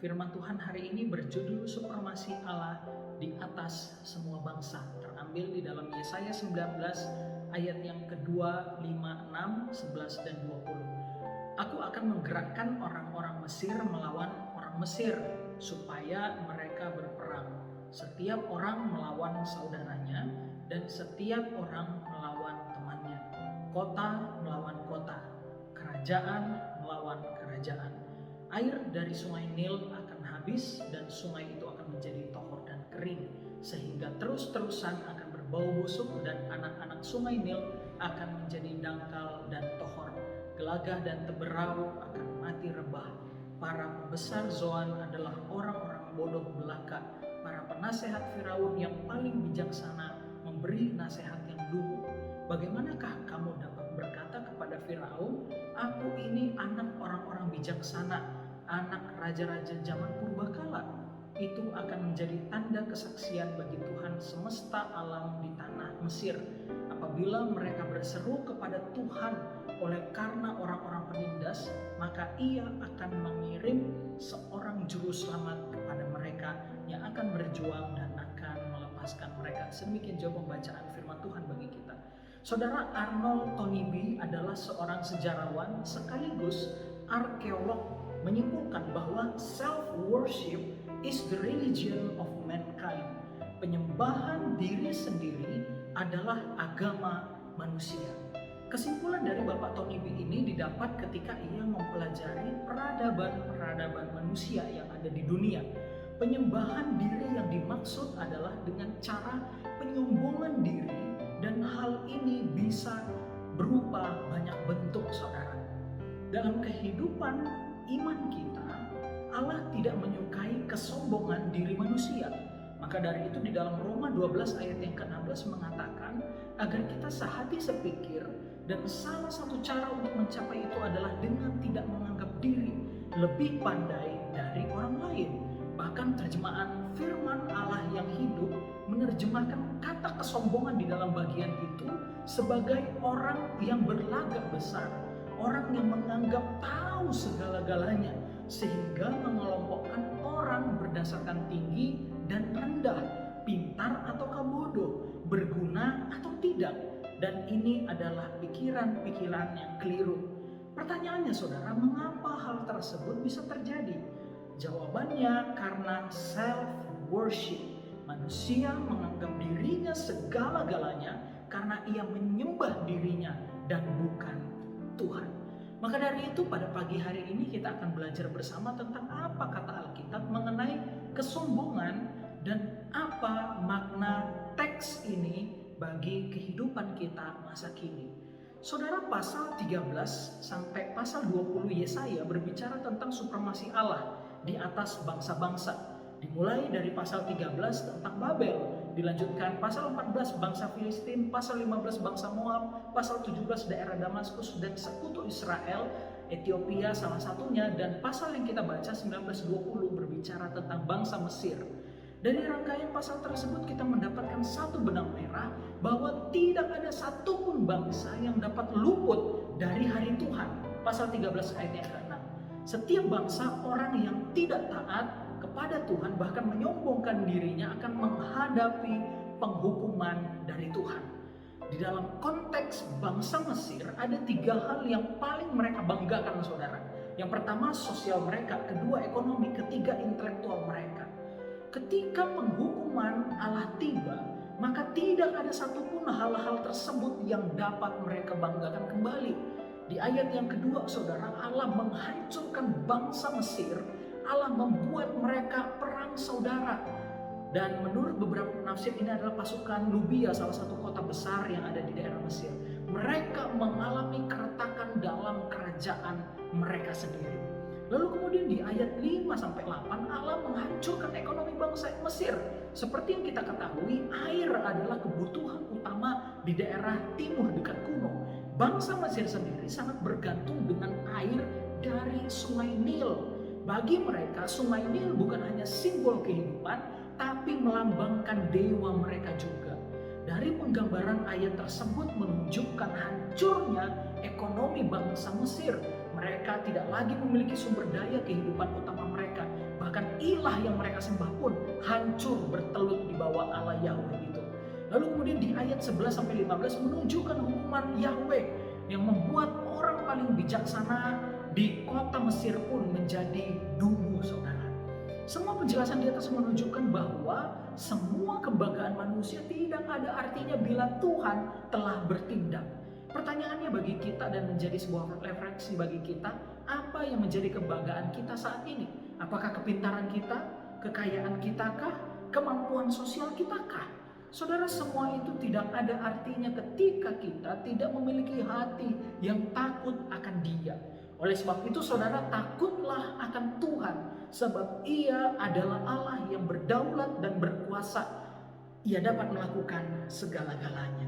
Firman Tuhan hari ini berjudul Supremasi Allah di atas semua bangsa. Terambil di dalam Yesaya 19 ayat yang kedua, 5, 6, 11, dan 20. Aku akan menggerakkan orang-orang Mesir melawan orang Mesir supaya mereka berperang. Setiap orang melawan saudaranya dan setiap orang melawan temannya. Kota melawan kota, kerajaan melawan kerajaan. Air dari sungai Nil akan habis dan sungai itu akan menjadi tohor dan kering, sehingga terus-terusan akan berbau busuk dan anak-anak sungai Nil akan menjadi dangkal dan tohor. Gelagah dan teberau akan mati rebah. Para pembesar Zoan adalah orang-orang bodoh belaka. Para penasehat Firaun yang paling bijaksana memberi nasihat yang lugu. Bagaimanakah kamu dapat berkata kepada Firaun, aku ini anak orang-orang bijaksana, anak raja-raja zaman purbakala? Itu akan menjadi tanda kesaksian bagi Tuhan semesta alam di tanah Mesir. Apabila mereka berseru kepada Tuhan oleh karena orang-orang penindas, maka Ia akan mengirim seorang juru selamat kepada mereka yang akan berjuang dan akan melepaskan mereka. Sedemikian jauh pembacaan firman Tuhan bagi kita. Saudara, Arnold Toynbee adalah seorang sejarawan sekaligus arkeolog, menyimpulkan bahwa self-worship is the religion of mankind. Penyembahan diri sendiri adalah agama manusia. Kesimpulan dari Bapak Toynbee ini didapat ketika ia mempelajari peradaban-peradaban manusia yang ada di dunia. Penyembahan diri yang dimaksud adalah dengan cara penyombongan diri, dan hal ini bisa berupa banyak bentuk, saudara. Dalam kehidupan iman kita, Allah tidak menyukai kesombongan diri manusia. Maka dari itu di dalam Roma 12 ayat yang ke-16 mengatakan agar kita sehati sepikir, dan salah satu cara untuk mencapai itu adalah dengan tidak menganggap diri lebih pandai dari orang lain. Bahkan terjemahan firman Allah yang hidup menerjemahkan kata kesombongan di dalam bagian itu sebagai orang yang berlagak besar, orang yang menganggap tahu segala-galanya, sehingga mengelompokkan orang berdasarkan tinggi dan rendah, pintar ataukah bodoh, berguna atau tidak. Dan ini adalah pikiran-pikiran yang keliru. Pertanyaannya, saudara, mengapa hal tersebut bisa terjadi? Jawabannya karena self-worship. Manusia menganggap dirinya segala-galanya karena ia menyembah dirinya dan bukan Tuhan. Maka dari itu pada pagi hari ini kita akan belajar bersama tentang apa kata Alkitab mengenai kesombongan dan apa makna teks ini bagi kehidupan kita masa kini. Saudara, pasal 13 sampai pasal 20 Yesaya berbicara tentang supremasi Allah di atas bangsa-bangsa. Dimulai dari pasal 13 tentang Babel, dilanjutkan pasal 14 bangsa Filistin, pasal 15 bangsa Moab, pasal 17 daerah Damaskus dan sekutu Israel, Ethiopia salah satunya, dan pasal yang kita baca 19-20 berbicara tentang bangsa Mesir. Dari rangkaian pasal tersebut kita mendapatkan satu benang merah bahwa tidak ada satupun bangsa yang dapat luput dari hari Tuhan. Pasal 13 ayat yang ke-6. Setiap bangsa, orang yang tidak taat kepada Tuhan bahkan menyombongkan dirinya akan menghadapi penghukuman dari Tuhan. Di dalam konteks bangsa Mesir ada tiga hal yang paling mereka banggakan, saudara. Yang pertama sosial mereka, kedua ekonomi, ketiga intelektual mereka. Ketika penghukuman Allah tiba, maka tidak ada satupun hal-hal tersebut yang dapat mereka banggakan kembali. Di ayat yang kedua, saudara, Allah menghancurkan bangsa Mesir. Allah membuat mereka perang saudara. Dan menurut beberapa penafsir ini adalah pasukan Nubia, salah satu kota besar yang ada di daerah Mesir. Mereka mengalami keretakan dalam kerajaan mereka sendiri. Lalu kemudian di ayat 5-8 Allah menghancurkan ekonomi bangsa Mesir. Seperti yang kita ketahui, air adalah kebutuhan utama di daerah timur dekat gunung. Bangsa Mesir sendiri sangat bergantung dengan air dari sungai Nil. Bagi mereka sungai Nil bukan hanya simbol kehidupan, tapi melambangkan dewa mereka juga. Dari penggambaran ayat tersebut menunjukkan hancurnya ekonomi bangsa Mesir. Mereka tidak lagi memiliki sumber daya kehidupan utama mereka. Bahkan Bahkan ilah yang mereka sembah pun hancur bertelut di bawah Allah Yahweh itu. Lalu kemudian di ayat 11-15 menunjukkan hukuman Yahweh yang membuat orang paling bijaksana di kota Mesir pun menjadi dungu, saudara. Semua penjelasan di atas menunjukkan bahwa semua kebanggaan manusia tidak ada artinya bila Tuhan telah bertindak. Pertanyaannya bagi kita dan menjadi sebuah refleksi bagi kita, apa yang menjadi kebanggaan kita saat ini? Apakah kepintaran kita, kekayaan kita kah, kemampuan sosial kita kah? Saudara, semua itu tidak ada artinya ketika kita tidak memiliki hati yang takut akan Dia. Oleh sebab itu, saudara, takutlah akan Tuhan, sebab Ia adalah Allah yang berdaulat dan berkuasa. Ia dapat melakukan segala-galanya.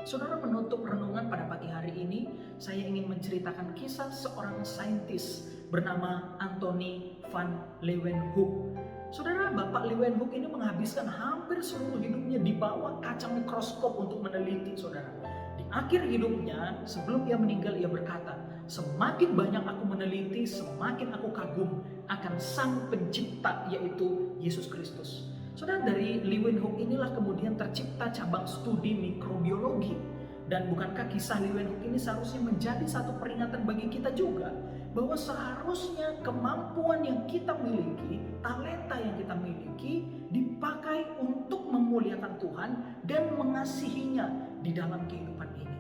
Saudara, penutup renungan pada pagi hari ini, saya ingin menceritakan kisah seorang saintis bernama Anthony van Leeuwenhoek. Saudara, Bapak Leeuwenhoek ini menghabiskan hampir seluruh hidupnya di bawah kaca mikroskop untuk meneliti, saudara. Di akhir hidupnya, sebelum ia meninggal, ia berkata, semakin banyak aku meneliti, semakin aku kagum akan Sang Pencipta, yaitu Yesus Kristus. Saudara, dari Leeuwenhoek inilah kemudian tercipta cabang studi mikrobiologi. Dan bukankah kisah Leeuwenhoek ini seharusnya menjadi satu peringatan bagi kita juga, bahwa seharusnya kemampuan yang kita miliki, talenta yang kita miliki, dipakai untuk memuliakan Tuhan dan mengasihinya di dalam kehidupan ini.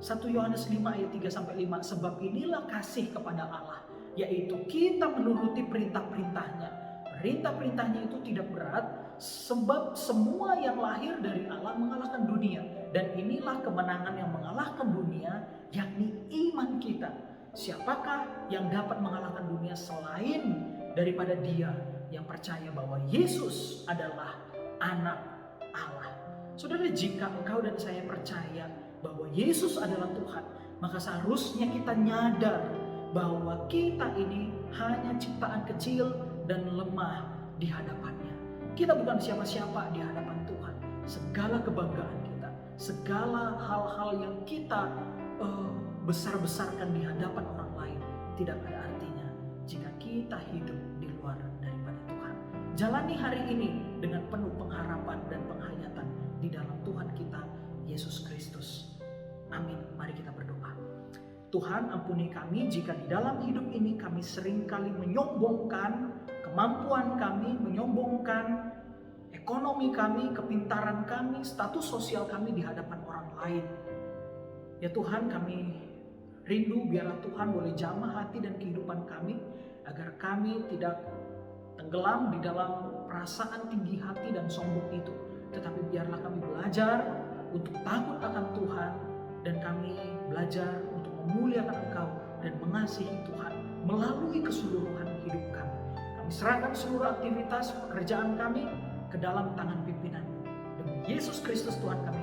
1 Yohanes 5 ayat 3-5, sebab inilah kasih kepada Allah, yaitu kita menuruti perintah-perintahnya. Perintah-perintahnya itu tidak berat, sebab semua yang lahir dari Allah mengalahkan dunia. Dan inilah kemenangan yang mengalahkan dunia, yakni iman kita. Siapakah yang dapat mengalahkan dunia selain daripada Dia yang percaya bahwa Yesus adalah anak Allah? Saudara, jika engkau dan saya percaya bahwa Yesus adalah Tuhan, maka seharusnya kita nyadar bahwa kita ini hanya ciptaan kecil dan lemah di hadapannya. Kita bukan siapa-siapa di hadapan Tuhan. Segala kebanggaan kita, segala hal-hal yang kita besar-besarkan di hadapan orang lain tidak ada artinya jika kita hidup di luar daripada Tuhan. Jalani hari ini dengan penuh pengharapan dan penghayatan di dalam Tuhan kita, Yesus Kristus. Amin. Mari kita berdoa. Tuhan, ampuni kami jika di dalam hidup ini kami seringkali menyombongkan kemampuan kami, menyombongkan ekonomi kami, kepintaran kami, status sosial kami di hadapan orang lain. Ya Tuhan, kami rindu biarlah Tuhan boleh jamah hati dan kehidupan kami, agar kami tidak tenggelam di dalam perasaan tinggi hati dan sombong itu. Tetapi biarlah kami belajar untuk takut akan Tuhan, dan kami belajar untuk memuliakan Engkau dan mengasihi Tuhan melalui keseluruhan hidup kami. Kami serahkan seluruh aktivitas pekerjaan kami ke dalam tangan pimpinan. Demi Yesus Kristus Tuhan kami